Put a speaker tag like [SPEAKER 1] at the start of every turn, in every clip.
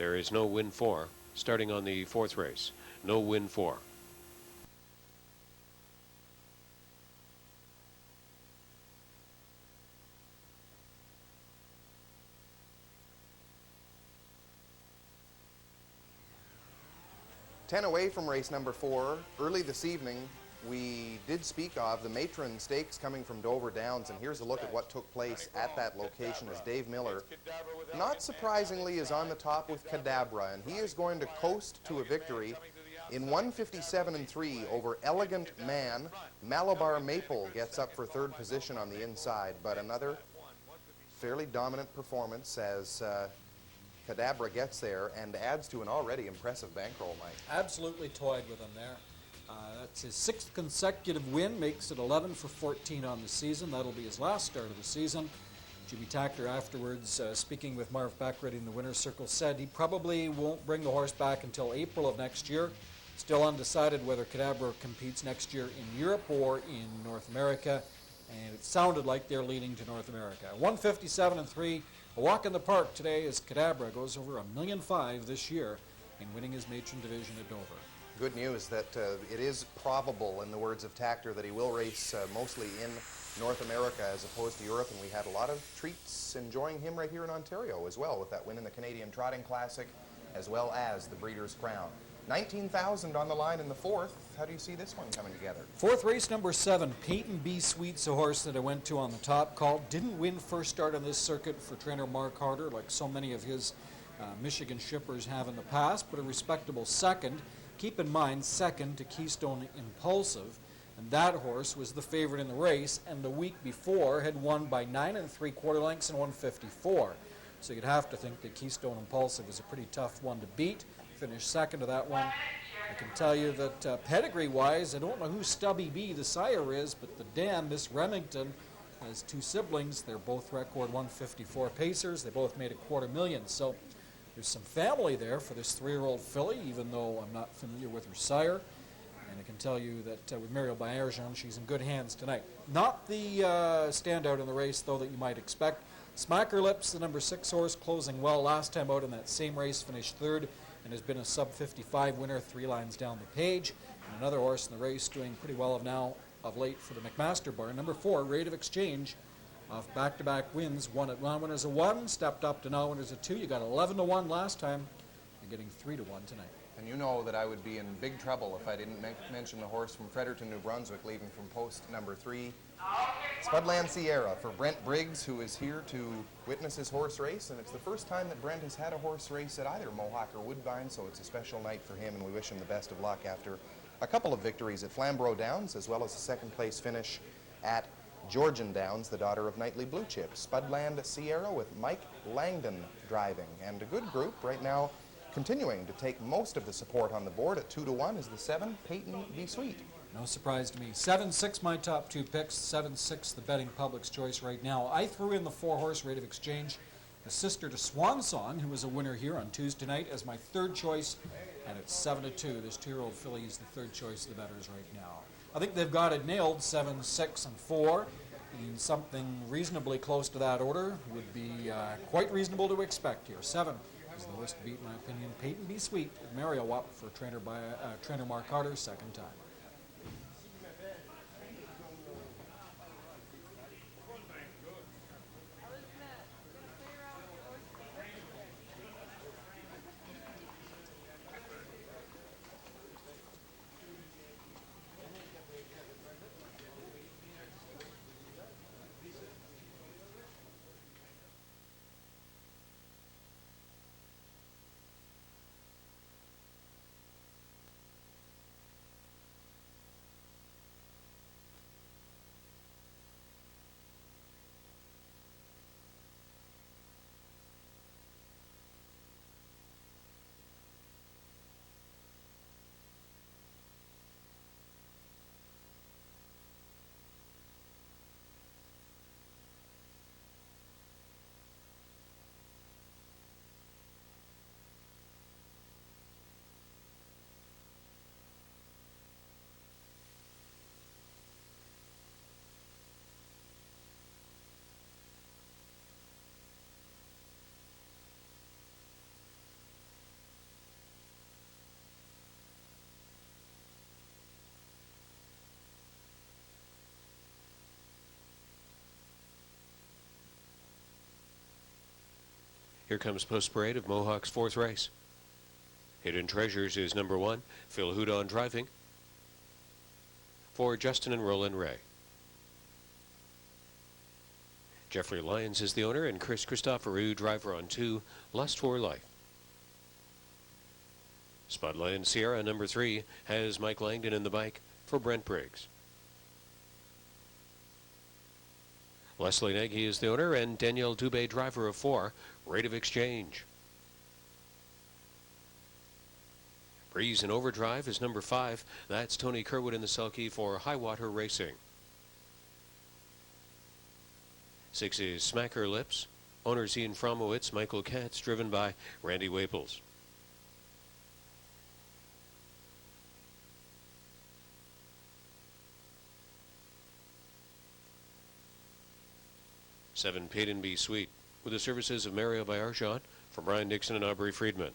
[SPEAKER 1] There is no win 4 starting on the 4th race. No win 4.
[SPEAKER 2] Ten away from race number 4. Early this evening, we did speak of the Matron Stakes coming from Dover Downs, and here's a look at what took place at that location as Dave Miller, not surprisingly, is on the top with Cadabra, and he is going to coast to a victory in 157-3 over Elegant Man. Malabar Maple gets up for 3rd position on the inside, but another fairly dominant performance as Cadabra gets there and adds to an already impressive bankroll, Mike.
[SPEAKER 3] Absolutely toyed with him there. That's his 6th consecutive win, makes it 11 for 14 on the season. That'll be his last start of the season. Jimmy Tackler afterwards, speaking with Marv Beckert in the winner's circle, said he probably won't bring the horse back until April of next year. Still undecided whether Cadabra competes next year in Europe or in North America, and it sounded like they're leaning to North America. 157-3. A walk in the park today as Cadabra goes over $1.5 million this year in winning his matron division at Dover.
[SPEAKER 2] Good news that it is probable, in the words of Tackler, that he will race mostly in North America as opposed to Europe, and we had a lot of treats enjoying him right here in Ontario as well, with that win in the Canadian Trotting Classic as well as the Breeders' Crown. 19,000 on the line in the 4th. How do you see this one coming together?
[SPEAKER 3] 4th race, number 7, Peyton B. Sweet's a horse that I went to on the top call. Didn't win first start on this circuit for trainer Mark Harder, like so many of his Michigan shippers have in the past, but a respectable 2nd. Keep in mind, 2nd to Keystone Impulsive, and that horse was the favorite in the race, and the week before had won by 9 3/4 lengths in 154. So you'd have to think that Keystone Impulsive is a pretty tough one to beat. Finished 2nd to that one. I can tell you that pedigree-wise, I don't know who Stubby B, the sire, is, but the dam, Miss Remington, has 2 siblings. They're both record 154 pacers. They both made $250,000. So there's some family there for this 3-year-old filly, even though I'm not familiar with her sire. And I can tell you that with Muriel Baerjan, she's in good hands tonight. Not the standout in the race, though, that you might expect. Smacker Lips, the number 6 horse, closing well last time out in that same race, finished 3rd, and has been a sub-55 winner 3 lines down the page. And another horse in the race doing pretty well of late for the McMaster barn. Number 4, Rate of Exchange, off back-to-back wins. Won at non-winners a 1, stepped up to non-winners a 2. You got 11-1 last time. You're getting 3-1 tonight.
[SPEAKER 2] And you know that I would be in big trouble if I didn't mention the horse from Fredericton, New Brunswick, leaving from post number 3. Spudland Sierra for Brent Briggs, who is here to witness his horse race, and it's the first time that Brent has had a horse race at either Mohawk or Woodbine, so it's a special night for him, and we wish him the best of luck after a couple of victories at Flamboro Downs, as well as a 2nd place finish at Georgian Downs, the daughter of Nightly Blue Chip. Spudland Sierra with Mike Langdon driving, and a good group right now, continuing to take most of the support on the board at 2-1 is the 7, Peyton B. Sweet.
[SPEAKER 3] No surprise to me. 7-6, my top 2 picks. 7-6, the betting public's choice right now. I threw in the 4-horse Rate of Exchange, the sister to Swan Song, who was a winner here on Tuesday night, as my 3rd choice, and it's 7-2. This 2-year-old filly is the 3rd choice of the bettors right now. I think they've got it nailed, 7, 6, and 4. And something reasonably close to that order would be quite reasonable to expect here. 7 is the horse to beat, in my opinion. Peyton B. Sweet at Mario up for trainer Mark Harder, 2nd time.
[SPEAKER 1] Here comes Post Parade of Mohawk's fourth race. Hidden Treasures is number 1. Phil Houdon driving for Justin and Roland Ray. Jeffrey Lyons is the owner, and Chris Christopherou, driver on 2, Lust for Life. Spudland Sierra, number 3, has Mike Langdon in the bike for Brent Briggs. Leslie Nagy is the owner, and Danielle Dubé, driver of 4, Rate of Exchange. Breeze in Overdrive is number 5. That's Tony Kerwood in the sulky for High Water Racing. 6 is Smacker Lips. Owners Ian Fromowitz, Michael Katz, driven by Randy Waples. Seven, Peyton B. Sweet, with the services of Mario Bayarshot for Brian Dixon and Aubrey Friedman.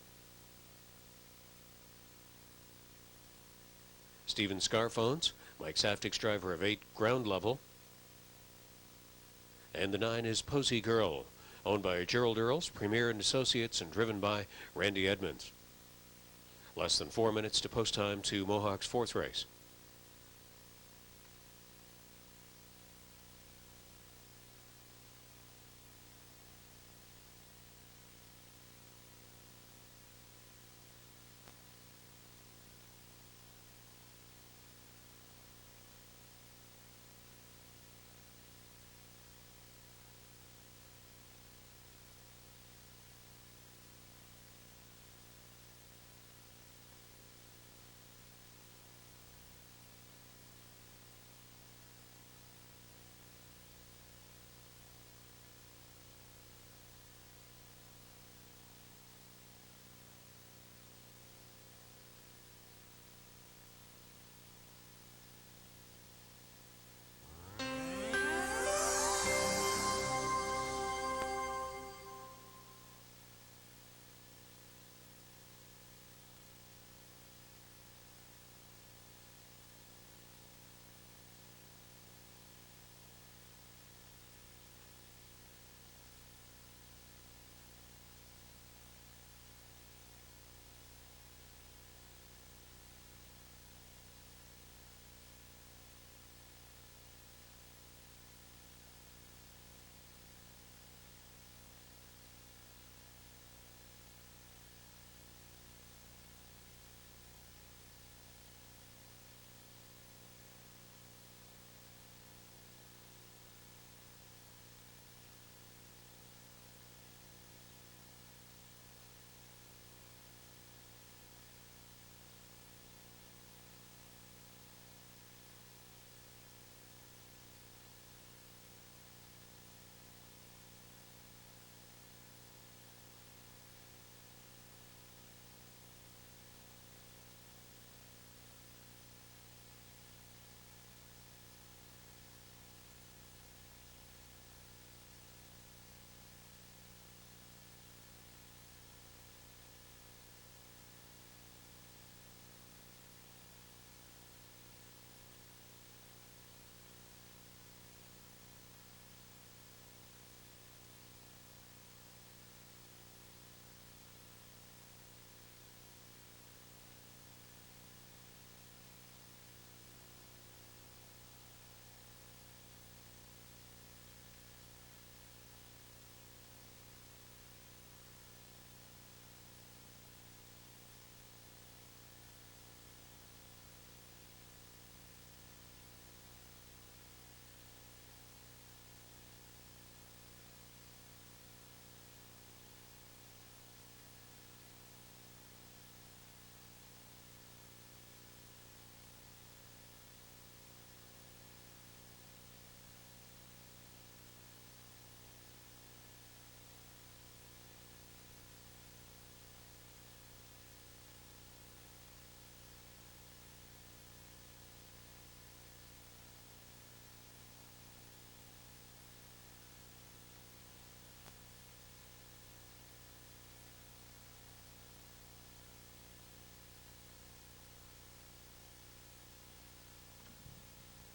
[SPEAKER 1] Steven Scarphones, Mike Saftick's driver of 8, ground level. And the 9 is Posey Girl, owned by Gerald Earls, Premier and Associates, and driven by Randy Edmonds. Less than 4 minutes to post time to Mohawk's fourth race.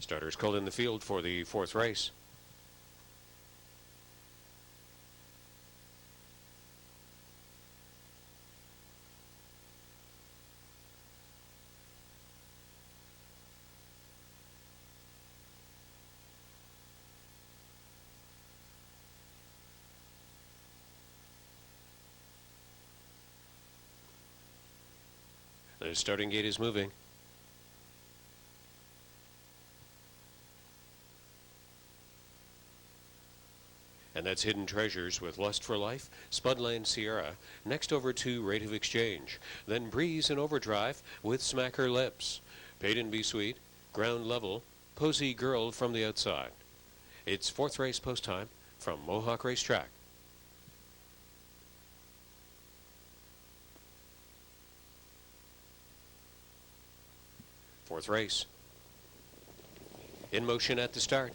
[SPEAKER 1] Starters called in the field for the fourth race. The starting gate is moving. And that's Hidden Treasures with Lust for Life, Spudland Sierra. Next over to Rate of Exchange. Then Breeze and Overdrive with Smack Her Lips. Paid and Be Sweet, Ground Level, Posy Girl from the Outside. It's fourth race post time from Mohawk Racetrack. Fourth race. In motion at the start.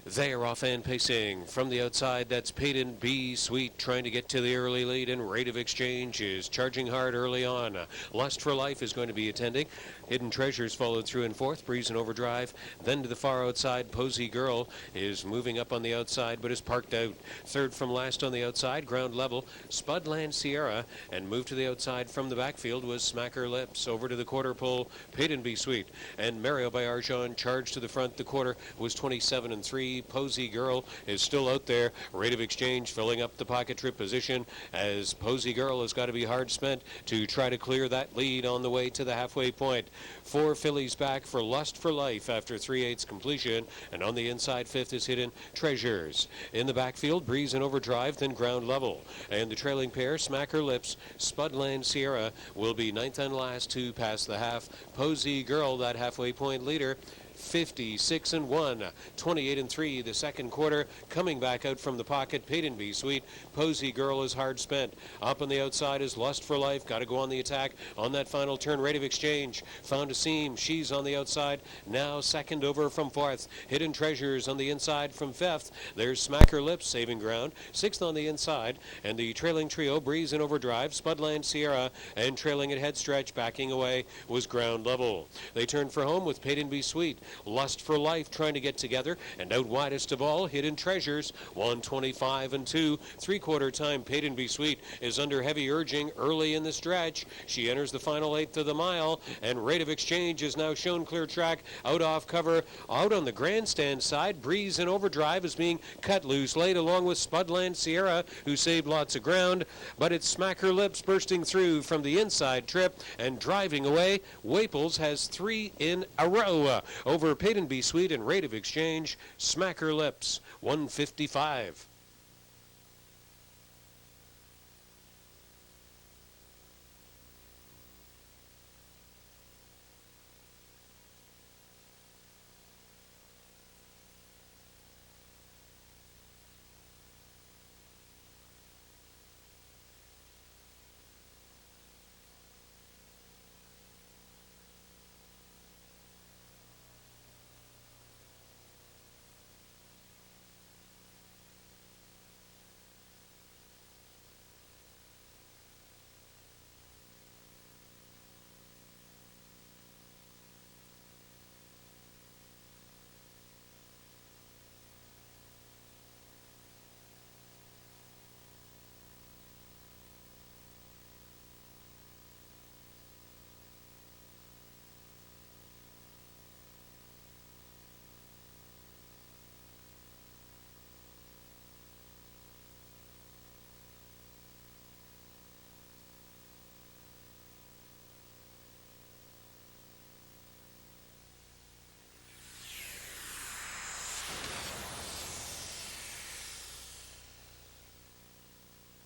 [SPEAKER 1] They are off and pacing from the outside. That's Peyton B. Sweet trying to get to the early lead, and Rate of Exchange is charging hard early on. Lust for Life is going to be attending. Hidden Treasures followed through in fourth. Breeze and Overdrive. Then to the far outside, Posy Girl is moving up on the outside but is parked out. Third from last on the outside, Ground Level, Spudland Sierra, and moved to the outside from the backfield was Smack Her Lips. Over to the quarter pole, Peyton B. Sweet, and Mario by Arjan charged to the front. The quarter was 27-3. Posy Girl is still out there. Rate of Exchange filling up the pocket trip position as Posy Girl has got to be hard spent to try to clear that lead on the way to the halfway point. 4 fillies back for Lust for Life after 3/8 completion, and on the inside fifth is Hidden Treasures. In the backfield, Breeze and Overdrive, then Ground Level. And the trailing pair, Smack Her Lips, Spudland Sierra, will be ninth and last to pass the half. Posy Girl, that halfway point leader, 56-1, 28-3 the second quarter. Coming back out from the pocket, Peyton B. Sweet. Posy Girl is hard spent. Up on the outside is Lust for Life. Got to go on the attack on that final turn. Rate of Exchange found a seam. She's on the outside. Now second over from fourth. Hidden Treasures on the inside from fifth. There's Smack Her Lips saving ground. Sixth on the inside. And the trailing trio, Breeze and Overdrive, Spudland Sierra, and trailing at head stretch, backing away, was Ground Level. They turned for home with Peyton B. Sweet. Lust for Life trying to get together, and out widest of all, Hidden Treasures, 125-2. Three-quarter time, Peyton B. Sweet is under heavy urging early in the stretch. She enters the final eighth of the mile, and Rate of Exchange is now shown clear track, out off cover, out on the grandstand side. Breeze and Overdrive is being cut loose late, along with Spudland Sierra, who saved lots of ground, but it's Smack Her Lips bursting through from the inside trip and driving away. Waples has 3 in a row over Peyton B. Sweet and Rate of Exchange. Smack Her Lips, 155.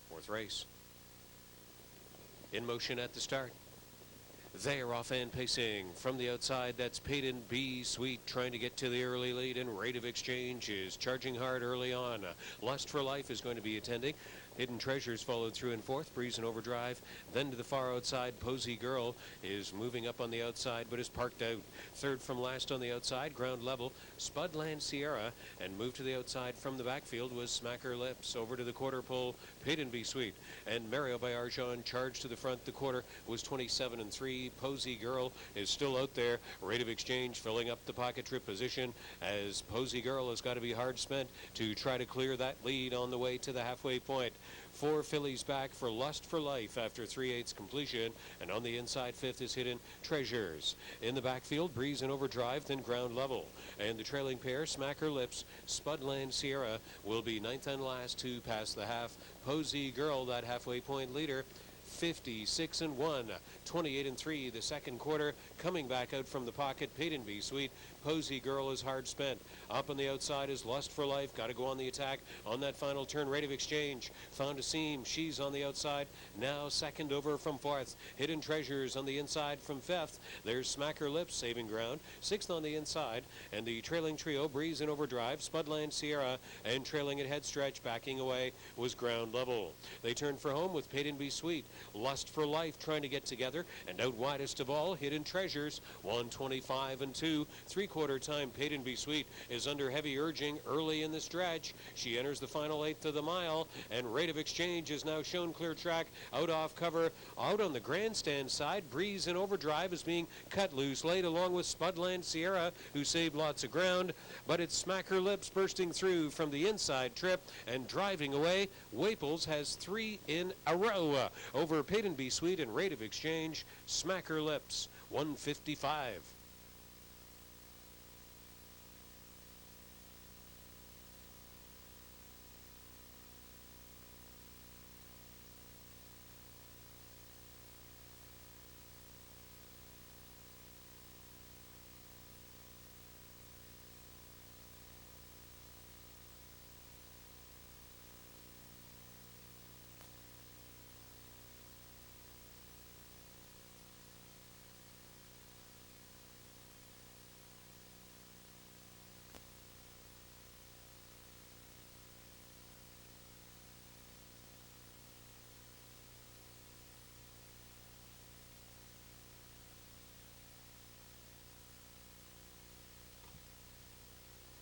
[SPEAKER 1] Fourth race. In motion at the start. They are off and pacing from the outside. That's Peyton B. Sweet trying to get to the early lead, and Rate of Exchange is charging hard early on. Lust for Life is going to be attending. Hidden Treasures followed through in fourth. Breeze and Overdrive. Then to the far outside, Posy Girl is moving up on the outside but is parked out. Third from last on the outside, Ground Level, Spudland Sierra, and moved to the outside from the backfield was Smack Her Lips. Over to the quarter pole, Peyton B. Sweet, and Mario by Arjan charged to the front. The quarter was 27-3. Posy Girl is still out there. Rate of Exchange filling up the pocket trip position as Posy Girl has got to be hard spent to try to clear that lead on the way to the halfway point. 4 fillies back for Lust for Life after 3/8 completion, and on the inside fifth is Hidden Treasures. In the backfield, Breeze and Overdrive, then Ground Level. And the trailing pair, Smack Her Lips, Spudland Sierra, will be ninth and last to pass the half. Posy Girl, that halfway point leader, 56-1, 28-3 the second quarter. Coming back out from the pocket, Peyton B. Sweet. Posey Girl is hard spent. Up on the outside is Lust for Life. Got to go on the attack on that final turn. Rate of Exchange found a seam. She's on the outside. Now second over from fourth. Hidden Treasures on the inside from fifth. There's Smacker Lips saving ground. Sixth on the inside. And the trailing trio, Breeze in Overdrive, Spudland Sierra, and trailing at head stretch, backing away, was ground level. They turned for home with Peyton B. Sweet. Lust for Life trying to get together. And out widest of all, Hidden Treasures, 125-2. Three-quarter time, Peyton B. Sweet is under heavy urging early in the stretch. She enters the final eighth of the mile, and Rate of Exchange is now shown clear track, out off cover. Out on the grandstand side, Breeze in Overdrive is being cut loose late, along with Spudland Sierra, who saved lots of ground. But it's Smacker Lips bursting through from the inside trip and driving away. Waples has three in a row over Peyton B. Sweet and Rate of Exchange. Smacker Lips, 155.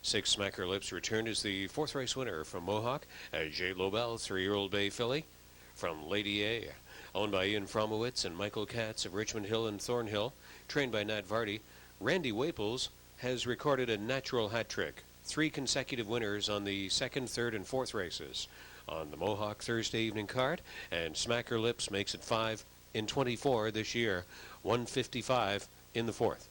[SPEAKER 1] Six Smacker Lips returned as the fourth race winner from Mohawk, J. Lobel, 3-year-old bay filly. From Lady A, owned by Ian Fromowitz and Michael Katz of Richmond Hill and Thornhill, trained by Nat Vardy, Randy Waples has recorded a natural hat trick. 3 consecutive winners on the second, third, and fourth races on the Mohawk Thursday evening card, and Smacker Lips makes it 5 in 24 this year, 155 in the fourth.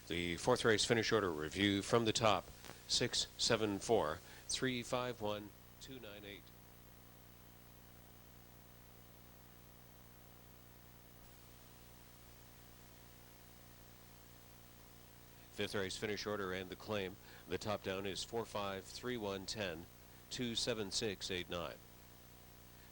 [SPEAKER 1] The fourth race finish order review from the top. 6, 7, 4, 3, 5, 1, 2, 9, 8. Fifth race finish order and the claim. The top down is 4, 5, 3, 1, 10, 2, 7, 6, 8, 9.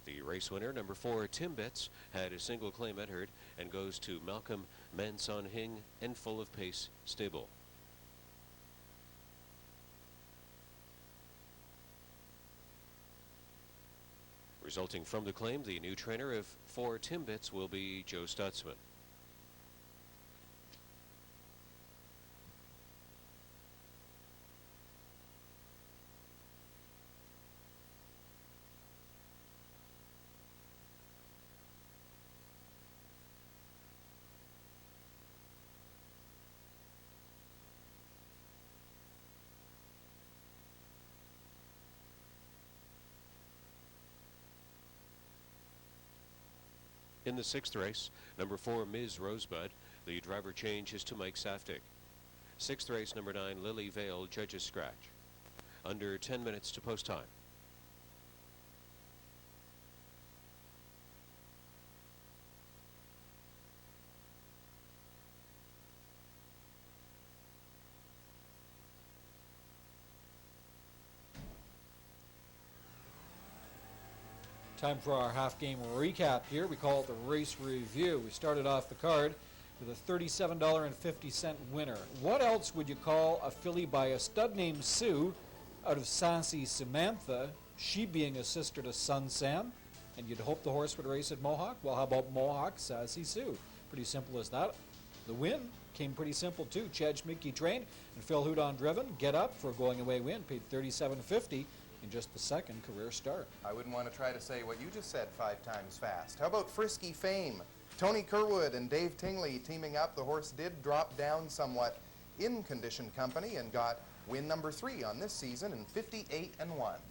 [SPEAKER 1] The race winner, number 4, Timbits, had a single claim entered and goes to Malcolm Manson Hing and Full of Pace Stable. Resulting from the claim, the new trainer of 4 Timbits will be Joe Stutzman. In the 6th race, number 4, Ms. Rosebud, the driver change is to Mike Saftig. 6th race, number 9, Lily Vale, judges scratch. Under 10 minutes to post time.
[SPEAKER 3] Time for our half-game recap here. We call it the race review. We started off the card with a $37.50 winner. What else would you call a filly by a stud named Sue out of Sassy Samantha, she being a sister to Sun Sam? And you'd hope the horse would race at Mohawk? Well, how about Mohawk, Sassy Sue? Pretty simple as that. The win came pretty simple too. Chad Schmidtke trained and Phil Houdon driven. Get Up for a going away win, paid $37.50. In just the second career start.
[SPEAKER 2] I wouldn't want to try to say what you just said 5 times fast. How about Frisky Fame? Tony Curwood and Dave Tingley teaming up. The horse did drop down somewhat in conditioned company and got win number 3 on this season in 58-1.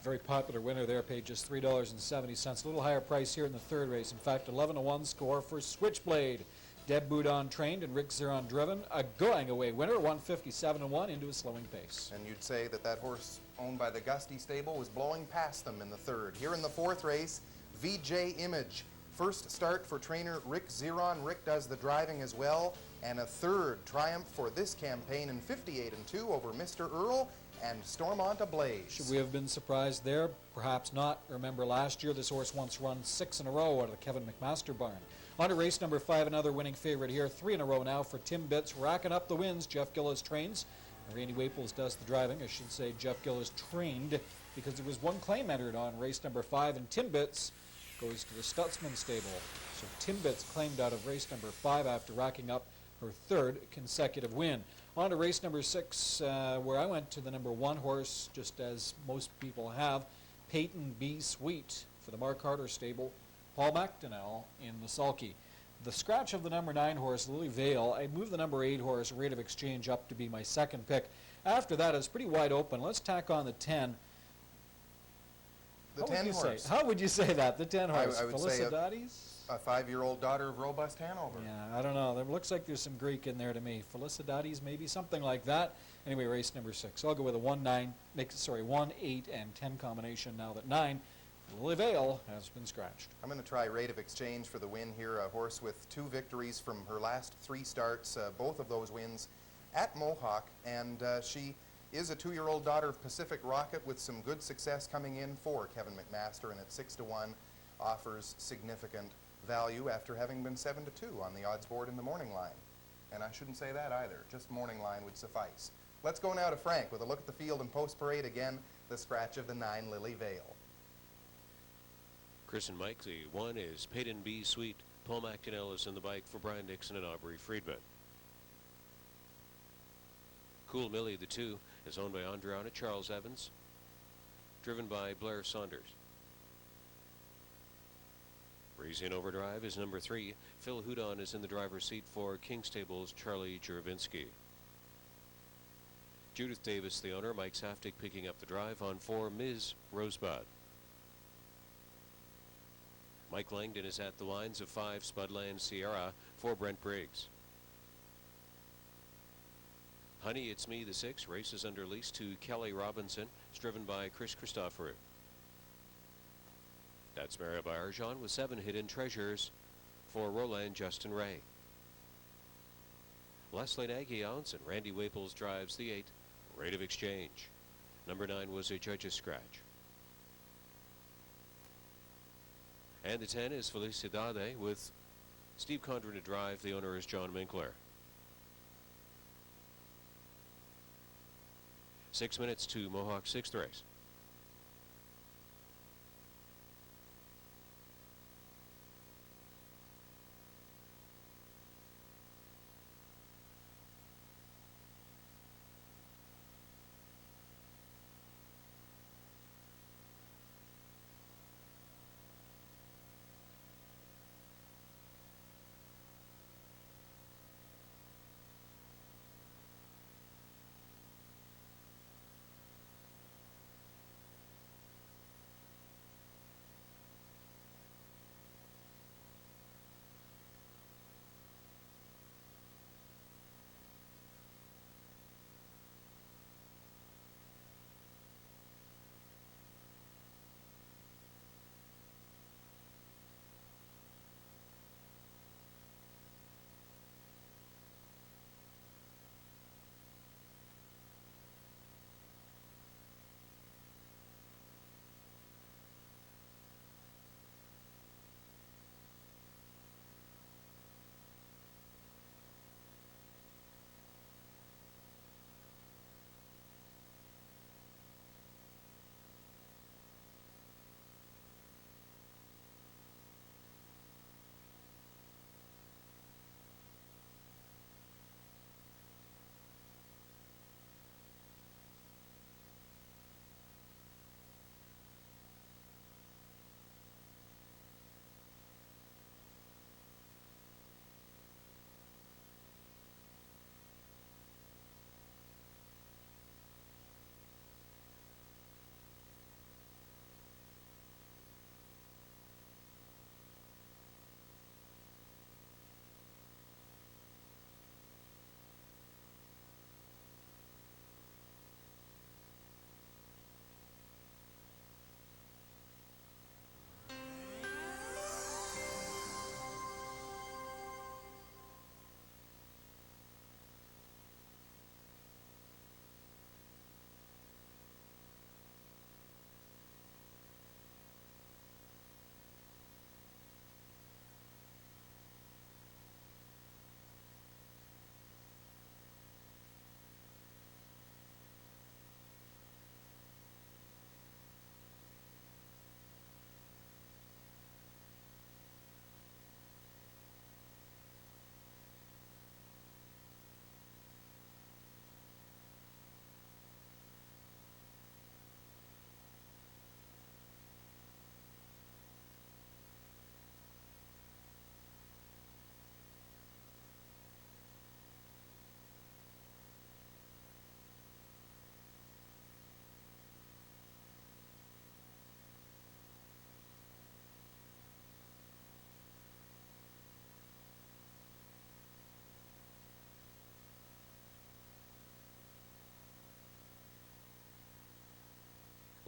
[SPEAKER 3] Very popular winner there, paid just $3.70. A little higher price here in the 3rd race. In fact, 11-1 score for Switchblade. Deb Boudon trained and Rick Zeron driven. A going away winner, 157-1 into a slowing pace.
[SPEAKER 2] And you'd say that that horse owned by the Gusty stable was blowing past them in the 3rd. Here in the 4th race, VJ Image. First start for trainer Rick Zeron. Rick does the driving as well. And a 3rd triumph for this campaign in 58-2 over Mr. Earl and Stormont Ablaze.
[SPEAKER 3] Should we have been surprised there? Perhaps not. Remember last year this horse once run 6 in a row out of the Kevin McMaster barn. On to race number 5, another winning favorite here. 3 in a row now for Timbits, racking up the wins. Jeff Gillis trains. Randy Waples does the driving. I should say Jeff Gillis trained because there was one claim entered on race number 5, and Timbits goes to the Stutzman stable. So Timbits claimed out of race number 5 after racking up her 3rd consecutive win. On to race number 6, where I went to the number 1 horse, just as most people have, Peyton B. Sweet for the Mark Harder stable. Paul McDonnell in the sulky. The scratch of the number 9 horse, Lily Vale, I moved the number 8 horse, Rate of Exchange, up to be my 2nd pick. After that, it's pretty wide open. Let's tack on the 10.
[SPEAKER 2] The 10 horse.
[SPEAKER 3] How would you say that? The 10 horse.
[SPEAKER 2] I would say
[SPEAKER 3] Felicidades?
[SPEAKER 2] a 5-year-old daughter of robust Hanover.
[SPEAKER 3] Yeah, I don't know. There looks like there's some Greek in there to me. Felicidades, maybe something like that. Anyway, race number 6. I'll go with a 1, 8, and 10 combination now that 9. Lily Vale has been scratched.
[SPEAKER 2] I'm going to try Rate of Exchange for the win here. A horse with 2 victories from her last 3 starts. Both of those wins at Mohawk. And she is a 2-year-old daughter of Pacific Rocket with some good success coming in for Kevin McMaster. And at 6-1 offers significant value after having been 7-2 on the odds board in the morning line. And I shouldn't say that either. Just morning line would suffice. Let's go now to Frank with a look at the field and post parade. Again, the scratch of the 9, Lily Vale.
[SPEAKER 1] Chris and Mike, the 1 is Peyton B. Sweet. Paul McDonnell is in the bike for Brian Dixon and Aubrey Friedman. Cool Millie, the 2, is owned by Andriana Charles Evans, driven by Blair Saunders. Breezy in Overdrive is number 3. Phil Houdon is in the driver's seat for King Stable's Charlie Juravinsky. Judith Davis, the owner, Mike Saftig picking up the drive on 4, Ms. Rosebud. Mike Langdon is at the lines of 5, Spudland Sierra, for Brent Briggs. Honey, It's Me, the 6, races under lease to Kelly Robinson. It's driven by Chris Christoforou. That's Maria by Arjan with 7, Hidden Treasures, for Roland Justin Ray. Leslie Nagy owns and Randy Waples drives the 8, Rate of Exchange. Number 9 was a judge's scratch. And the 10 is Felicidade with Steve Condren to drive. The owner is John Minkler. 6 minutes to Mohawk 6th race.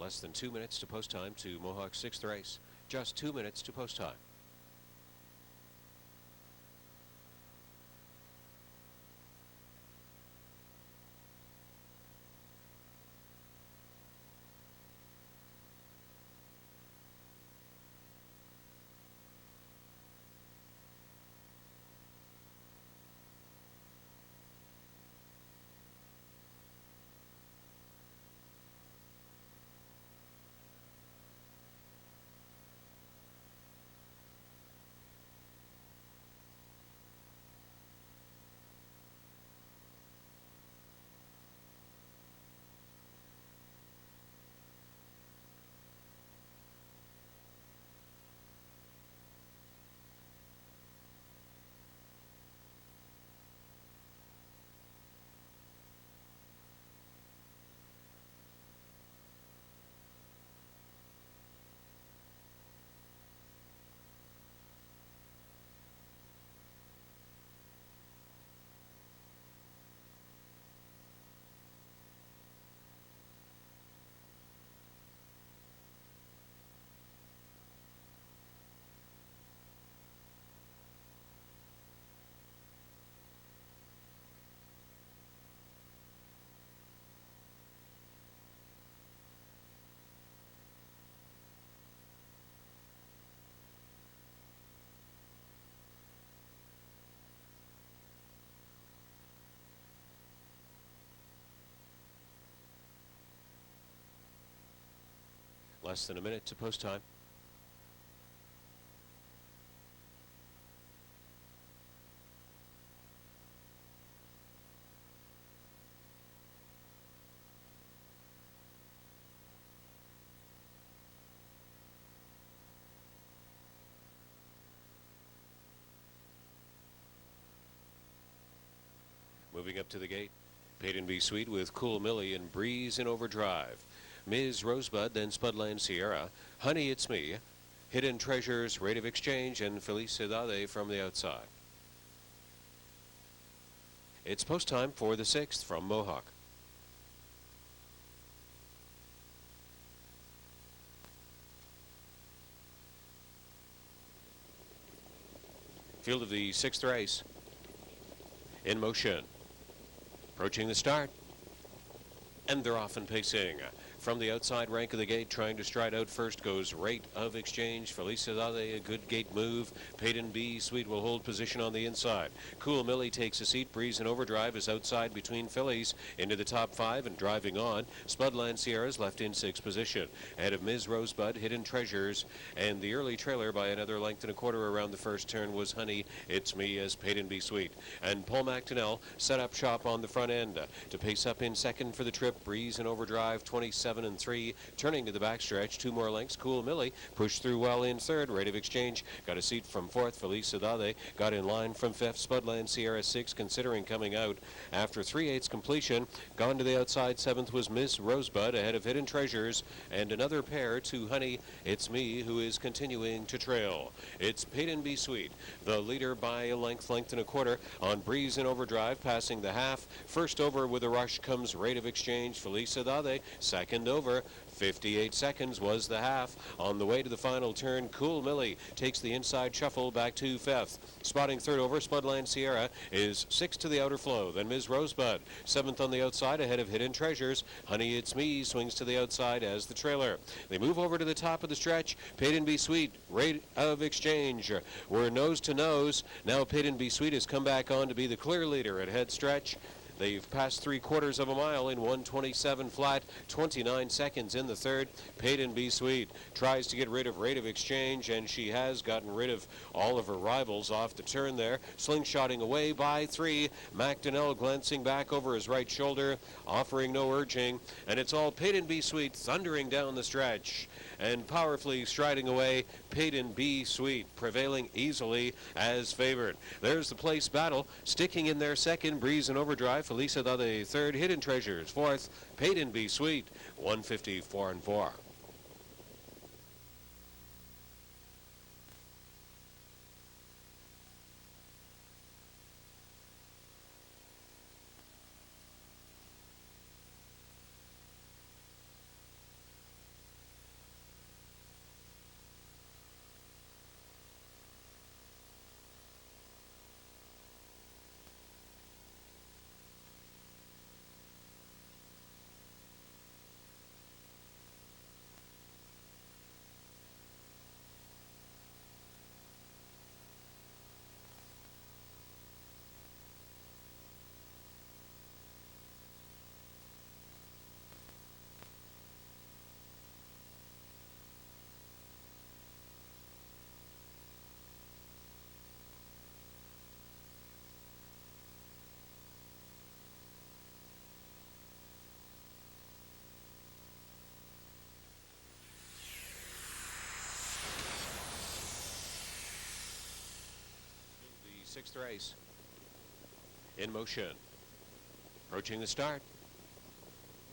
[SPEAKER 1] Less than 2 minutes to post time to Mohawk's 6th race. Just 2 minutes to post time. Less than a minute to post time. Moving up to the gate, Peyton B. Sweet with Cool Millie and Breeze in overdrive. Ms. Rosebud, then Spudland Sierra, Honey It's Me, Hidden Treasures, Rate of Exchange, and Felicidade from the outside. It's post time for the 6th from Mohawk. Field of the 6th race. In motion. Approaching the start. And they're off and pacing. From the outside rank of the gate, trying to stride out first goes Rate of Exchange. Felicidade, a good gate move. Peyton B. Sweet will hold position on the inside. Cool Millie takes a seat. Breeze in overdrive is outside between fillies into the top 5 and driving on. Spudland Sierra's left in 6th position. Ahead of Ms. Rosebud, Hidden Treasures, and the early trailer by another length and a quarter around the first turn was Honey It's Me as Peyton B. Sweet. And Paul McDonnell set up shop on the front end. To pace up in second for the trip, Breeze in overdrive, 27 and 3. Turning to the backstretch, 2 more lengths. Cool Millie pushed through well in third. Rate of Exchange got a seat from 4th. Felicidade got in line from 5th. Spudland Sierra 6, considering coming out after 3/8 completion. Gone to the outside 7th was Miss Rosebud ahead of Hidden Treasures, and another pair to Honey It's Me, who is continuing to trail. It's Peyton B. Sweet, the leader by a length and a quarter on Breeze in overdrive, passing the half. First over with a rush comes Rate of Exchange. Felicidade second over. 58 seconds was the half. On the way to the final turn, Cool Millie takes the inside shuffle back to 5th. Spotting third over, Spudland Sierra is 6th to the outer flow. Then Ms. Rosebud, 7th on the outside ahead of Hidden Treasures. Honey It's Me swings to the outside as the trailer. They move over to the top of the stretch. Peyton B. Sweet, Rate of Exchange. We're nose to nose. Now Peyton B. Sweet has come back on to be the clear leader at head stretch. They've passed 3/4 of a mile in 1:27 flat, 29 seconds in the third. Peyton B. Sweet tries to get rid of Rate of Exchange, and she has gotten rid of all of her rivals off the turn there. Slingshotting away by 3. McDonnell glancing back over his right shoulder, offering no urging, and it's all Peyton B. Sweet thundering down the stretch. And powerfully striding away, Peyton B. Sweet prevailing easily as favored. There's the place battle, sticking in there second. Breeze in overdrive. Felicidade third. Hidden Treasures fourth. Peyton B. Sweet 154 and 4. sixth race. In motion. Approaching the start.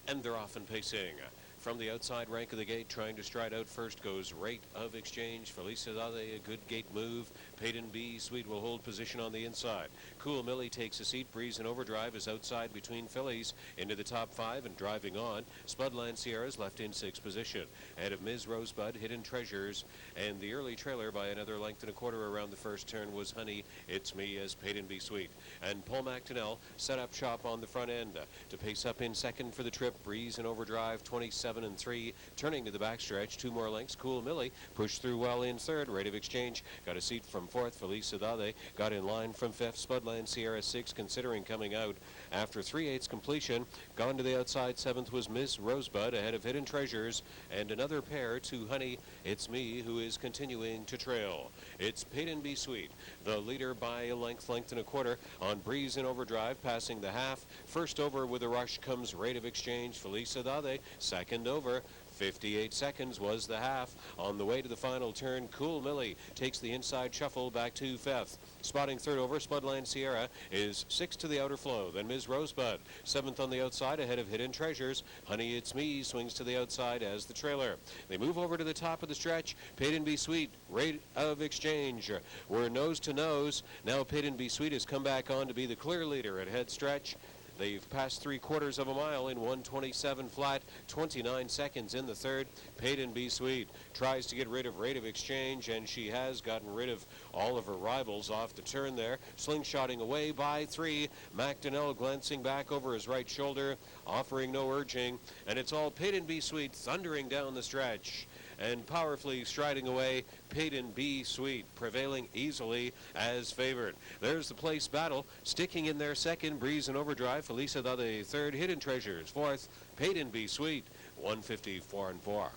[SPEAKER 1] And they're off and pacing. From the outside rank of the gate, trying to stride out first goes Rate of Exchange. Felicidade, a good gate move. Peyton B. Sweet will hold position on the inside. Cool Millie takes a seat. Breeze and Overdrive is outside between fillies into the top five and driving on. Spudland Sierra is left in sixth position. Ahead of Ms. Rosebud, Hidden Treasures, and the early trailer by another length and a quarter around the first turn was Honey, It's Me as Peyton B. Sweet. And Paul McDonnell set up shop on the front end to pace up in second for the trip. Breeze and Overdrive, 27 and 3, turning to the backstretch. 2 more lengths. Cool Millie pushed through well in third. Rate of Exchange got a seat from fourth. Felicidade got in line from fifth. Spudland Sierra 6, considering coming out after 3/8 completion. Gone to the outside seventh was Miss Rosebud, ahead of Hidden Treasures, and another pair to Honey, It's Me, who is continuing to trail. It's Peyton B. Sweet, the leader by a length and a quarter on Breeze and Overdrive, passing the half. First over with a rush comes Rate of Exchange. Felicidade second over. 58 seconds was the half. On the way to the final turn, Cool Millie takes the inside shuffle back to fifth. Spotting third over, Spudland Sierra is sixth to the outer flow. Then Ms. Rosebud, seventh on the outside ahead of Hidden Treasures. Honey, It's Me swings to the outside as the trailer. They move over to the top of the stretch. Peyton B. Sweet, Rate of Exchange. We're nose to nose. Now Peyton B. Sweet has come back on to be the clear leader at head stretch. They've passed 3/4 of a mile in 1:27 flat, 29 seconds in the third. Peyton B. Sweet tries to get rid of Rate of Exchange, and she has gotten rid of all of her rivals off the turn there. Slingshotting away by 3. McDonnell glancing back over his right shoulder, offering no urging, and it's all Peyton B. Sweet thundering down the stretch. And powerfully striding away, Peyton B. Sweet prevailing easily as favored. There's the place battle, sticking in there second. Breeze and Overdrive. Felicidade third. Hidden Treasures fourth. Peyton B. Sweet 154 and 4.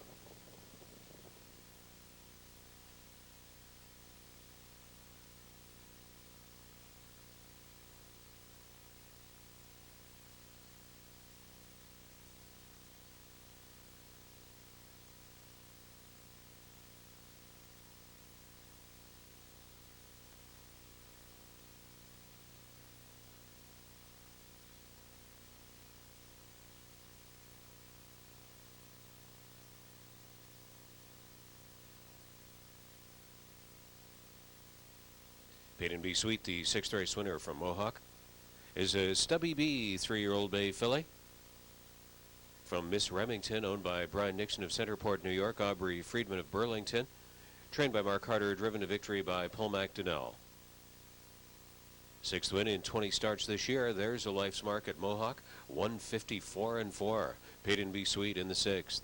[SPEAKER 1] Peyton B. Sweet, the sixth race winner from Mohawk, is a Stubby B 3-year-old bay filly from Miss Remington, owned by Brian Nixon of Centerport, New York, Aubrey Friedman of Burlington, trained by Mark Harder, driven to victory by Paul McDonnell. Sixth win in 20 starts this year. There's a life's mark at Mohawk, 154 and 4. Peyton B. Sweet in the sixth.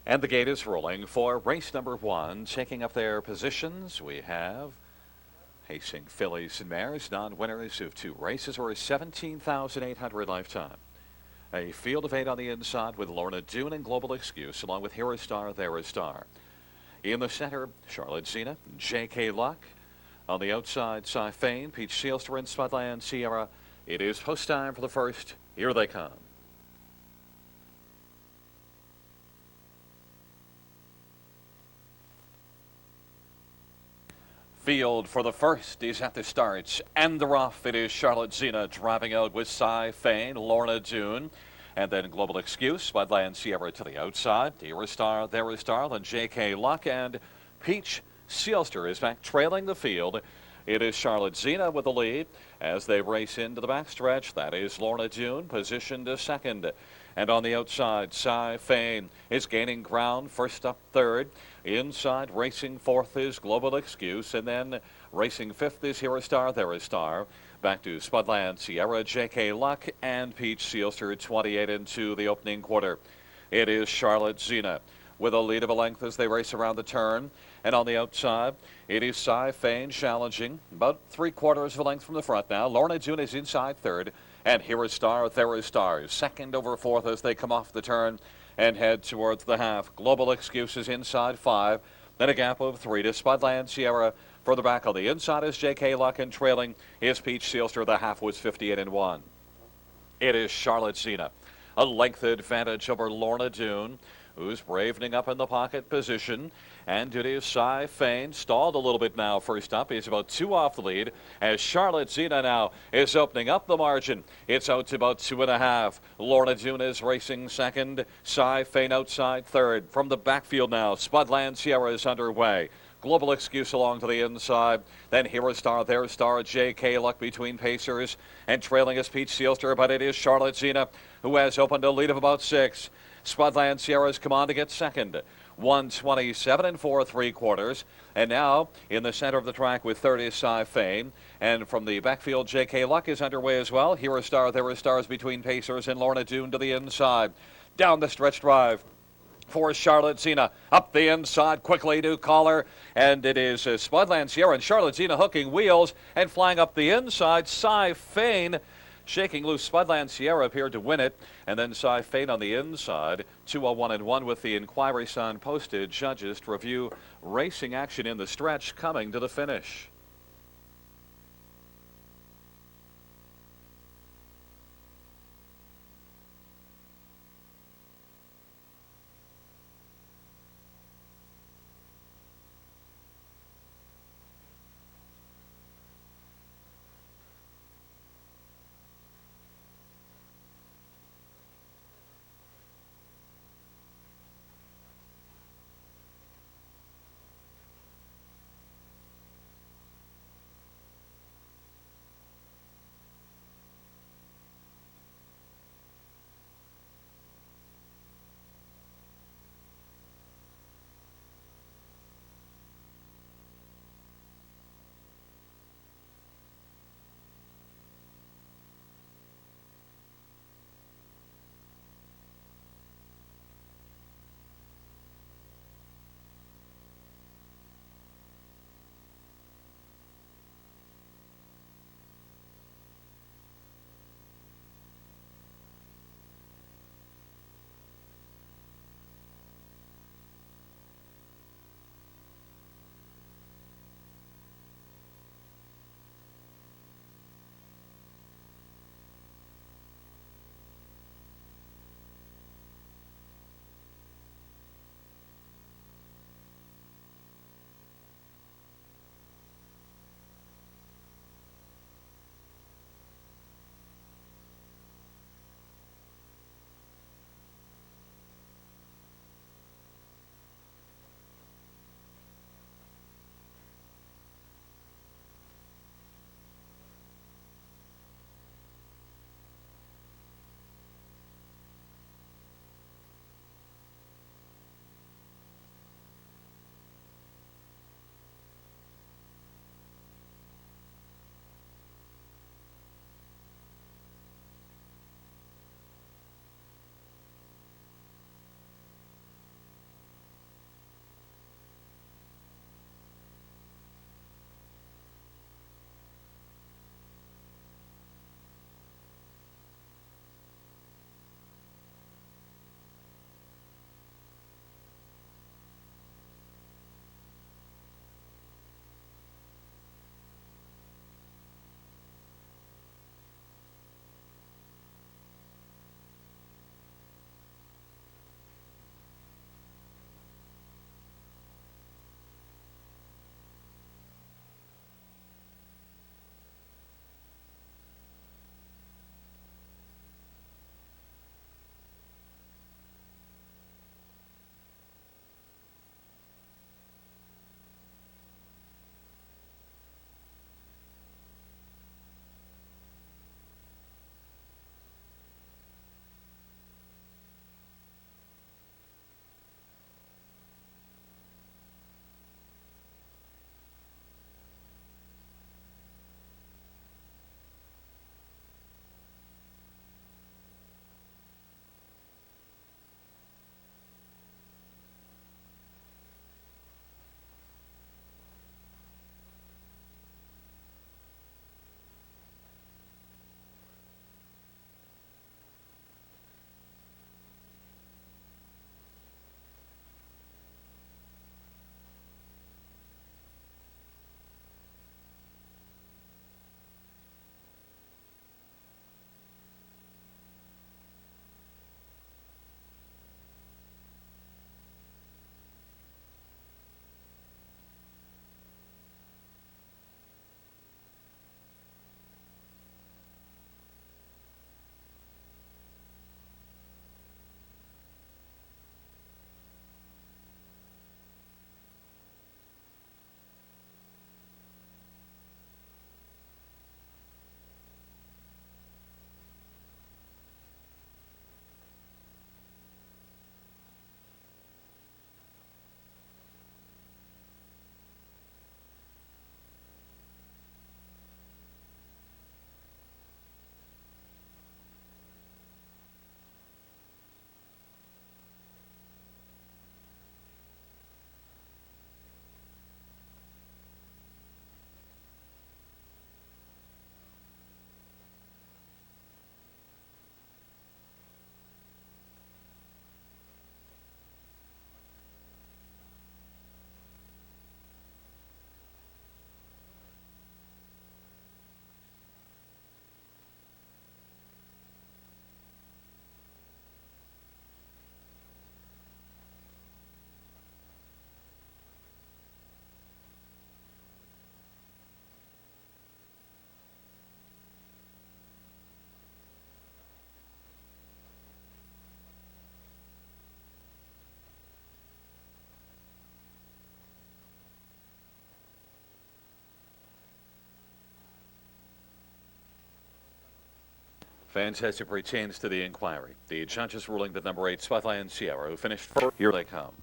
[SPEAKER 4] And the gate is rolling for race number 1. Checking up their positions, we have Pacing fillies and mares, non-winners of 2 races, or $17,800 lifetime. A field of 8 on the inside with Lorna Doone and Global Excuse, along with Here a Star, There a Star. In the center, Charlotte Zena, J.K. Luck. On the outside, Cy Fane, Peach Sealster, and Spudland Sierra. It is post time for the first. Here they come. Field for the first is at the start, and they're off. It is Charlotte Zena driving out with Cy Fane, Lorna Doone, and then Global Excuse, Spudland Sierra to the outside. Here a Star, There a Star, then J.K. Luck, and Peach Sealster is back trailing the field. It is Charlotte Zena with the lead as they race into the backstretch. That is Lorna Doone positioned to second. And on the outside, Cy Fane is gaining ground, first up third. Inside, racing fourth is Global Excuse. And then racing fifth is Here a Star, There a Star. Back to Spudland Sierra, J.K. Luck, and Peach Sealster, 28 into the opening quarter. It is Charlotte Zena with a lead of a length as they race around the turn. And on the outside, it is Cy Fane challenging, about 3/4 of a length from the front now. Lorna Doone is inside third. And Here a Star, There a Star, second over fourth as they come off the turn and head towards the half. Global Excuses inside 5, then a gap of 3 to Spudland Sierra. Further back on the inside is J.K. Luck, and trailing is Peach Sealster. The half was 58 and 1. It is Charlotte Zena, a length advantage over Lorna Doone, who's bravening up in the pocket position. And it is Cy Fane, stalled a little bit now. First up, he's about 2 off the lead as Charlotte Zena now is opening up the margin. It's out to about 2.5. Lorna Doone is racing second. Cy Fane outside third. From the backfield now, Spudland Sierra is underway. Global Excuse along to the inside. Then Here a Star, There a Star, J.K. Luck between pacers. And trailing is Peach Sealster, but it is Charlotte Zena who has opened a lead of about 6. Spudland Sierra's come on to get second. 127 and 4 3/4. And now in the center of the track with third is Cy Fane. And from the backfield, J.K. Luck is underway as well. Here a Star, There a Stars between pacers, and Lorna Doone to the inside. Down the stretch drive for Charlotte Zena. Up the inside quickly to Collar. And it is Spudland Sierra and Charlotte Zena hooking wheels and flying up the inside. Cy Fane shaking loose. Spudland Sierra appeared to win it, and then Cy Fane on the inside. 2:01 and 1 with the inquiry sign posted. Judges to review racing action in the stretch coming to the finish. Fantastic retains to the inquiry. The judges ruling that number 8, Spudland Sierra, who finished first. Here they come.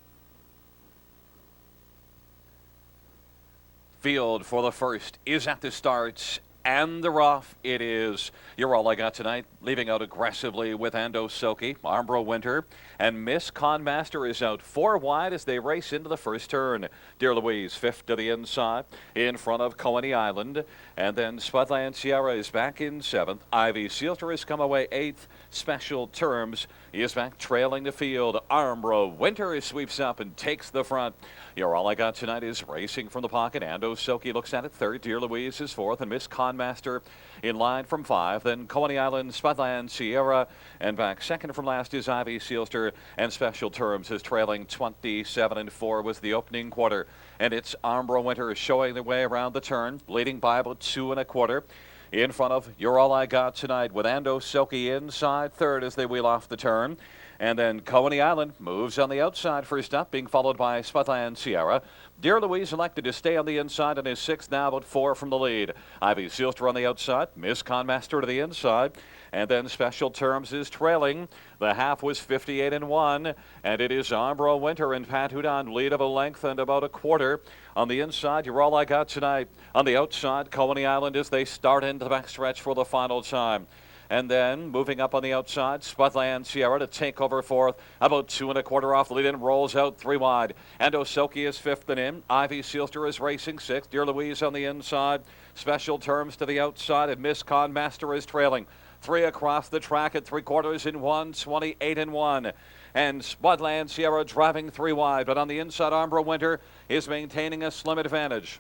[SPEAKER 4] Field for the first is at the start. And the rough, it is. You're All I Got Tonight, leaving out aggressively with Ando Soki, Armbro Winter, and Miss Conmaster is out 4 wide as they race into the first turn. Dear Louise, 5th to the inside, in front of Coney Island, and then Spudland Sierra is back in 7th. Ivy Sealter has come away 8th. Special Terms is back trailing the field. Armbro Winter sweeps up and takes the front. You're All I Got Tonight is racing from the pocket. Ando Soki looks at it 3rd. Dear Louise is 4th, and Miss Conmaster in line from 5. Then Coney Island, Spudland Sierra, and back 2nd from last is Ivy Sealster, and Special Terms is trailing 27-4 was the opening quarter. And it's Armbro Winter showing the way around the turn, leading by about 2 1/4. In front of You're All I Got Tonight with Ando Soki inside 3rd as they wheel off the turn. And then Coney Island moves on the outside first up, being followed by Spudland Sierra. Dear Louise elected to stay on the inside and is 6th now, about 4 from the lead. Ivy Sealster on the outside, Miss Conmaster to the inside. And then Special Terms is trailing. The half was 58-1, and it is Armbro Winter and Pat Hudon lead of a length and about 1/4. On the inside, You're All I Got Tonight. On the outside, Coney Island as they start into the backstretch for the final time. And then moving up on the outside, Spudland Sierra to take over 4th. About 2 1/4 off the lead and rolls out 3 wide. Ando Soki is 5th and in. Ivy Sealster is racing 6th. Dear Louise on the inside. Special Terms to the outside, and Miss Conmaster is trailing. 3 across the track at 3/4 in 1, 28-1. And Spudland Sierra driving 3 wide, but on the inside, Armbro Winter is maintaining a slim advantage.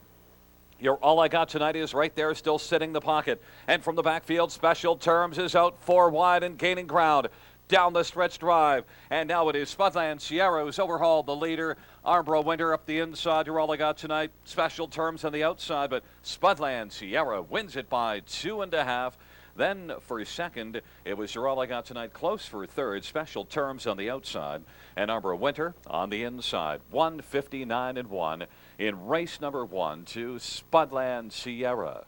[SPEAKER 4] You're All I Got Tonight is right there, still sitting the pocket. And from the backfield, Special Terms is out 4 wide and gaining ground down the stretch drive. And now it is Spudland Sierra who's overhauled the leader. Armbro Winter up the inside. You're All I Got Tonight. Special Terms on the outside, but Spudland Sierra wins it by 2 1/2. Then for 2nd, it was You're All I Got Tonight, close for 3rd. Special Terms on the outside, and Armbro Winter on the inside. 159-1 in race number 1 to Spudland Sierra.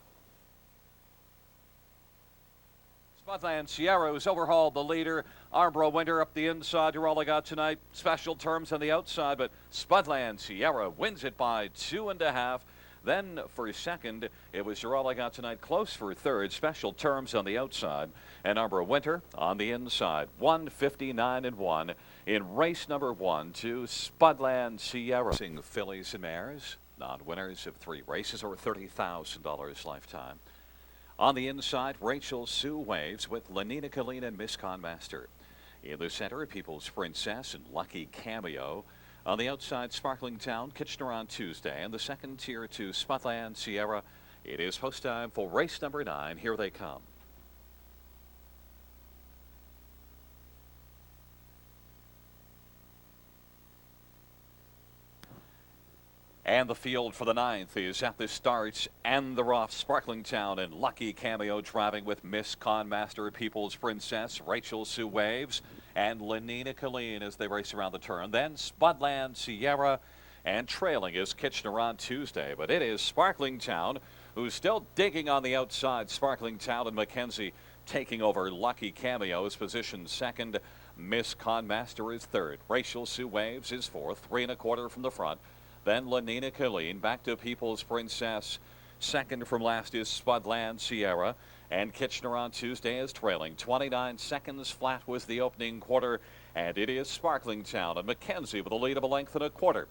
[SPEAKER 4] Spudland Sierra has overhauled the leader. Armbro Winter up the inside. You're All I Got Tonight. Special Terms on the outside, but Spudland Sierra wins it by 2 1/2. Then for 2nd, it was You're All I Got Tonight, close for 3rd. Special Terms on the outside, and Armbro Winter on the inside. 159-1 in race number 1 to Spudland Sierra. Fillies and mares, non-winners of 3 races or $30,000 lifetime. On the inside, Rachel Sue Waves with Lenina Colleen and Miss Conmaster. In the center, People's Princess and Lucky Cameo. On the outside, Sparkling Town, Kitchener on Tuesday, and the 2nd tier to Spudland Sierra. It is post time for race number 9. Here they come. And the field for the 9th is at the start, and the rough. Sparkling Town and Lucky Cameo driving with Miss Conmaster, People's Princess, Rachel Sue Waves, and Lenina Colleen as they race around the turn. Then Spudland Sierra, and trailing is Kitchener on Tuesday. But it is Sparkling Town who's still digging on the outside. Sparkling Town and Mackenzie taking over. Lucky Cameo is positioned 2nd. Miss Conmaster is 3rd. Rachel Sue Waves is 4th. 3 1/4 from the front. Then Lenina Colleen back to People's Princess. 2nd from last is Spudland Sierra. And Kitchener on Tuesday is trailing. 29 seconds flat was the opening quarter. And it is Sparkling Town and Mackenzie with a lead of a length and 1/4.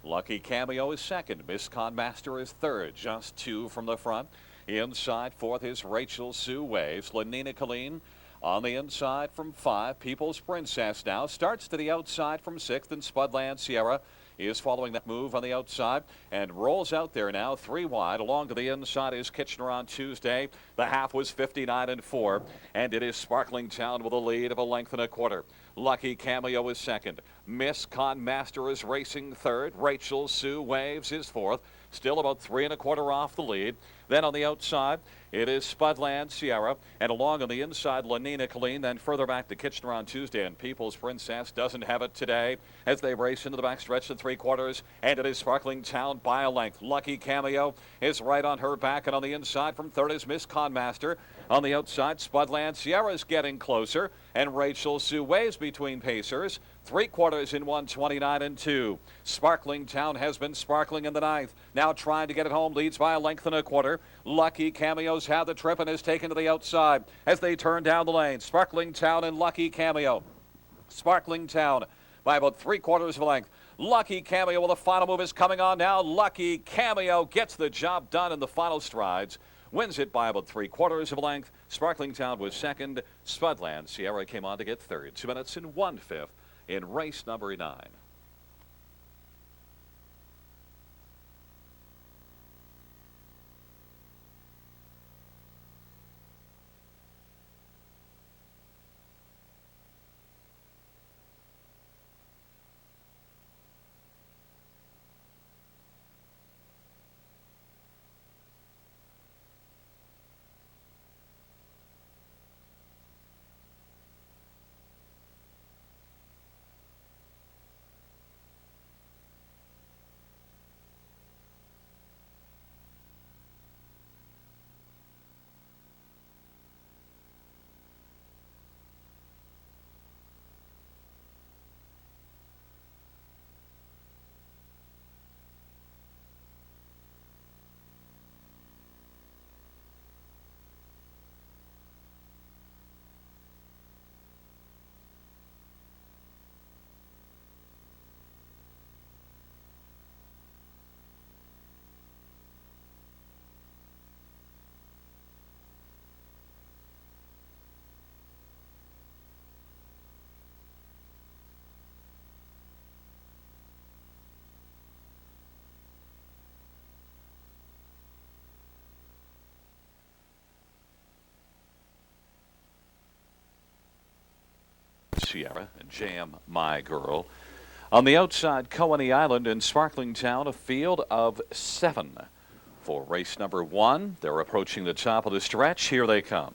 [SPEAKER 4] Lucky Cameo is 2nd. Miss Conmaster is 3rd. Just 2 from the front. Inside 4th is Rachel Sue Waves. Lenina Colleen on the inside from 5. People's Princess now starts to the outside from 6th. And Spudland Sierra is following that move on the outside and rolls out there now 3 wide. Along to the inside is Kitchener on Tuesday. The half was 59-4, and it is Sparkling Town with a lead of a length and 1/4. Lucky Cameo is second. Miss Conmaster is racing third. Rachel Sue Waves is fourth. Still about 3 1/4 off the lead. Then on the outside, it is Spudland Sierra, and along on the inside, Lenina Colleen. Then further back to Kitchener on Tuesday, and People's Princess doesn't have it today as they race into the backstretch to 3/4, and it is Sparkling Town by a length. Lucky Cameo is right on her back, and on the inside from third is Miss Conmaster. On the outside, Spudland Sierra is getting closer, and Rachel Sue Waves between pacers. 3/4 in 1:29 and 2. Sparkling Town has been sparkling in the ninth. Now trying to get it home, leads by a length and a quarter. Lucky Cameo's had the trip and is taken to the outside as they turn down the lane. Sparkling Town and Lucky Cameo. Sparkling Town by about 3/4 of a length. Lucky Cameo, well, the final move is coming on now. Lucky Cameo gets the job done in the final strides. Wins it by about 3/4 of a length. Sparkling Town was second. Spudland Sierra came on to get third. 2 minutes and 1/5 in race number 9. Sierra and Jam My Girl. On the outside, Coney Island and Sparkling Town, a field of 7 for race number 1. They're approaching the top of the stretch. Here they come.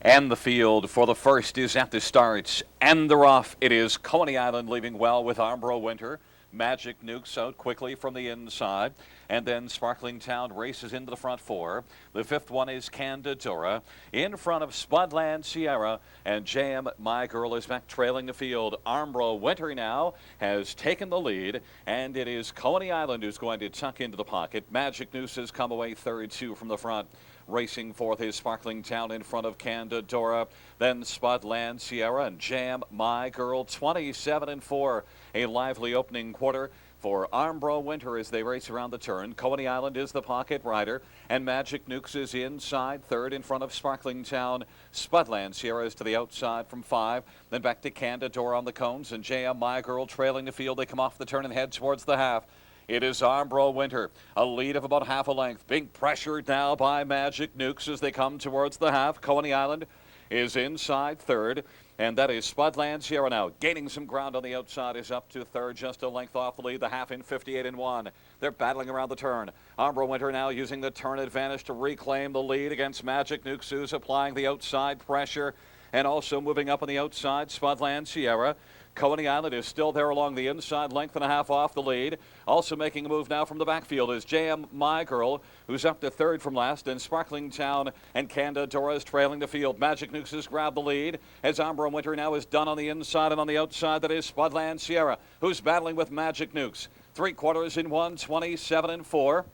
[SPEAKER 4] And the field for the first is at the starts, and they're off. It is Coney Island leaving well with Armbro Winter. Magic Nukes out quickly from the inside, and then Sparkling Town races into the front 4. The 5th one is Candidora in front of Spudland Sierra, and Jam My Girl is back trailing the field. Armbro Winter now has taken the lead, and it is Coney Island who's going to tuck into the pocket. Magic Nukes has come away third, 2 from the front. Racing fourth is Sparkling Town in front of Candidora. Then Spudland Sierra and Jam My Girl, 27 and 4. A lively opening quarter for Armbro Winter as they race around the turn. Coney Island is the pocket rider, and Magic Nukes is inside third in front of Sparkling Town. Spudland Sierra is to the outside from 5. Then back to Candidora on the cones, and Jam My Girl trailing the field. They come off the turn and head towards the half. It is Armbro Winter, a lead of about half a length. Being pressured now by Magic Nukes as they come towards the half. Coney Island is inside third, and that is Spudland Sierra now. Gaining some ground on the outside is up to third, just a length off the lead. The half in 58 and 1. They're battling around the turn. Armbro Winter now using the turn advantage to reclaim the lead against Magic Nukes, who's applying the outside pressure, and also moving up on the outside, Spudland Sierra. Coney Island is still there along the inside, length and a half off the lead. Also making a move now from the backfield is Jam My Girl, who's up to third from last, and Sparkling Town and Candidora is trailing the field. Magic Nukes has grabbed the lead as Armbro Winter now is done on the inside, and on the outside that is Spudland Sierra, who's battling with Magic Nukes. 3/4 in 1, 27 and 4.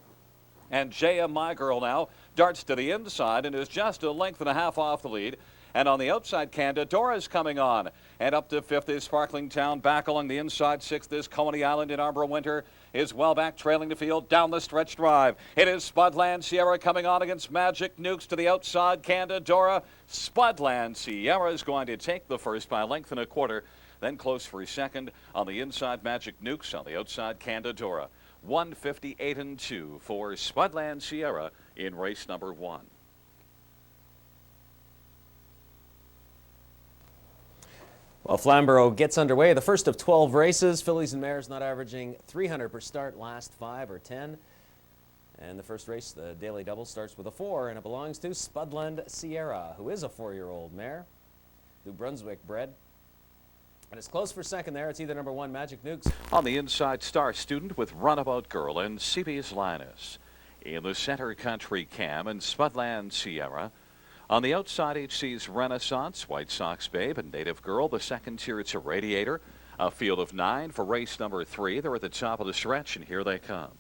[SPEAKER 4] And Jam My Girl now darts to the inside and is just a length and a half off the lead. And on the outside, Candidora is coming on. And up to 5th is Sparkling Town. Back along the inside, 6th is Coney Island, and Armbro Winter is well back, trailing the field down the stretch drive. It is Spudland Sierra coming on against Magic Nukes to the outside, Candidora. Spudland Sierra is going to take the first by a length and a quarter. Then close for second. On the inside, Magic Nukes. On the outside, Candidora. 1:58.2 for Spudland Sierra in race number 1.
[SPEAKER 5] Well, Flamboro gets underway. The first of 12 races. Fillies and mares not averaging 300 per start, last 5 or 10. And the first race, the daily double, starts with a 4, and it belongs to Spudland Sierra, who is a 4-year-old mare, New Brunswick bred. And it's close for second there. It's either number 1, Magic Nukes.
[SPEAKER 4] On the inside, Star Student with Runabout Girl and CB's Linus. In the center, Country Cam and Spudland Sierra. On the outside, HC's Renaissance, White Sox Babe, and Native Girl. The second tier, it's a Radiator. A field of 9 for race number 3. They're at the top of the stretch, and here they come.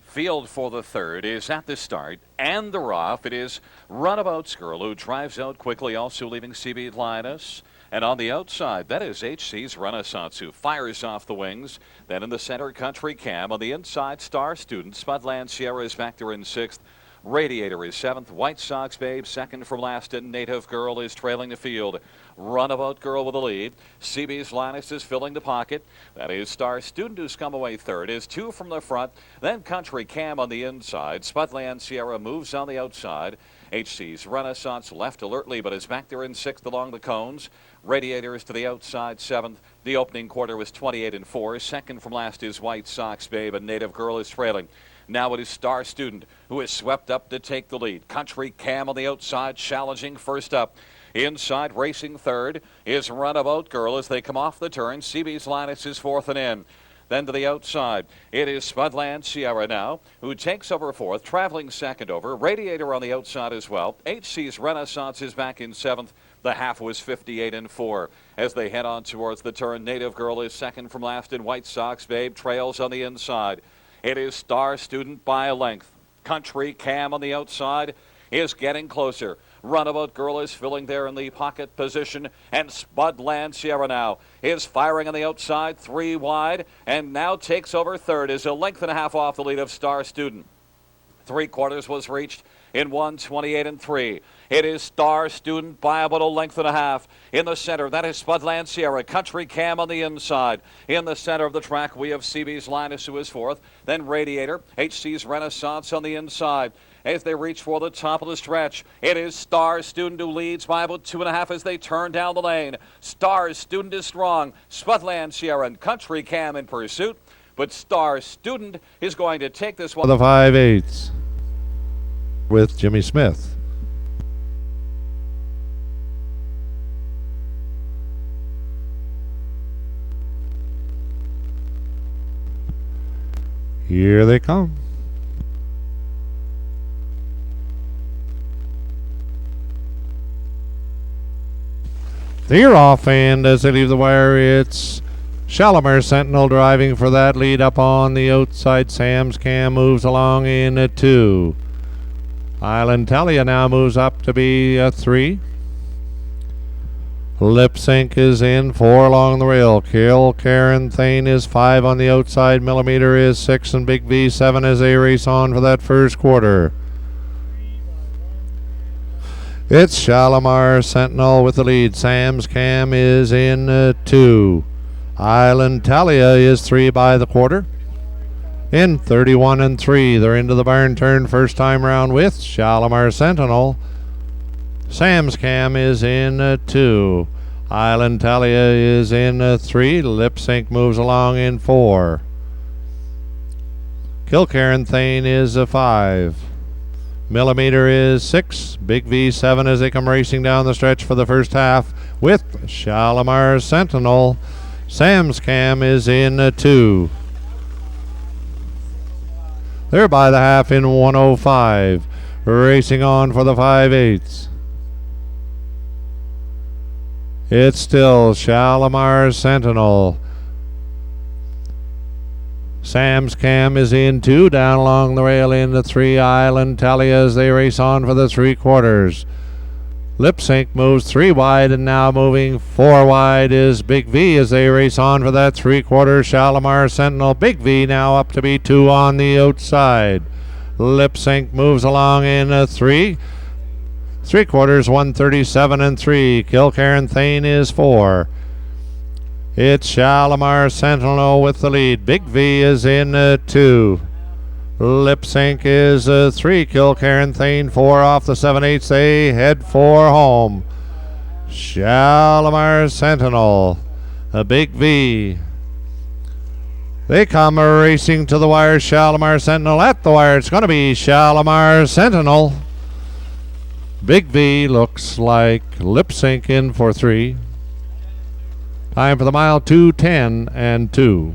[SPEAKER 4] Field for the third is at the start, and they're off. It is Runabout's Girl who drives out quickly, also leaving CB Linus. And on the outside, that is HC's Renaissance, who fires off the wings. Then in the center, Country Cam. On the inside, Star Student. Spudland Sierra is back there in 6th. Radiator is 7th. White Sox Babe second from last, and Native Girl is trailing the field. Runabout Girl with the lead. CB's Linus is filling the pocket. That is Star Student, who's come away third. Is 2 from the front. Then Country Cam on the inside. Spudland Sierra moves on the outside. HC's Renaissance left alertly, but is back there in 6th along the cones. Radiator is to the outside, 7th. The opening quarter was 28-4. Second from last is White Sox Babe, and Native Girl is trailing. Now it is Star Student who is swept up to take the lead. Country Cam on the outside, challenging first up. Inside, racing third, is Runabout Girl as they come off the turn. CB's Linus is 4th and in. Then to the outside, it is Spudland Sierra now, who takes over 4th, traveling second over. Radiator on the outside as well. HC's Renaissance is back in 7th. The half was 58-4. As they head on towards the turn, Native Girl is second from last, and White Sox Babe trails on the inside. It is Star Student by a length. Country Cam on the outside is getting closer. Runabout Girl is filling there in the pocket position, and Spudland Sierra now is firing on the outside, 3 wide, and now takes over third. Is a length and a half off the lead of Star Student. 3/4 was reached in 1:28-3. It is Star Student by about a length and a half. In the center, that is Spudland Sierra. Country Cam on the inside. In the center of the track, we have CB's Linus, who is 4th. Then Radiator. HC's Renaissance on the inside. As they reach for the top of the stretch, it is Star Student who leads by about 2.5 as they turn down the lane. Star Student is strong. Spudland Sierra and Country Cam in pursuit. But Star Student is going to take this one.
[SPEAKER 6] The 5/8 with Jimmy Smith. Here they come. They're off, and as they leave the wire, it's Shalimar Sentinel driving for that lead up on the outside. Sam's Cam moves along in a 2. Island Talia now moves up to be a 3. Lip Sync is in 4 along the rail. Karen Thane is 5 on the outside. Millimeter is 6, and Big V 7 as they race on for that first quarter. It's Shalimar Sentinel with the lead. Sam's Cam is in 2. Island Talia is 3 by the quarter. In 31-3, they're into the barn turn first time round with Shalimar Sentinel. Sam's Cam is in 2. Island Talia is in 3. Lip Sync moves along in 4. Karen Thane is a 5. Millimeter is 6. Big V 7 as they come racing down the stretch for the first half with Shalimar Sentinel. Sam's Cam is in 2. They're by the half in 1:05. Racing on for the 5/8. It's still Shalimar Sentinel. Sam's Cam is in 2, down along the rail into 3. Island Talia as they race on for the 3/4. Lip Sync moves 3 wide, and now moving 4 wide is Big V as they race on for that 3/4. Shalimar Sentinel. Big V now up to be 2 on the outside. Lip Sync moves along in 3. 3/4, 137 and 3. Kilcairn Thane is 4. It's Shalimar Sentinel with the lead. Big V is in 2. Lip Sync is 3. Kilcairn Thane 4 off the 7/8. They head for home. Shalimar Sentinel, a Big V. They come racing to the wire. Shalimar Sentinel at the wire. It's going to be Shalimar Sentinel. Big V looks like Lip Sync in for 3. Time for the mile, 2:10 and 2.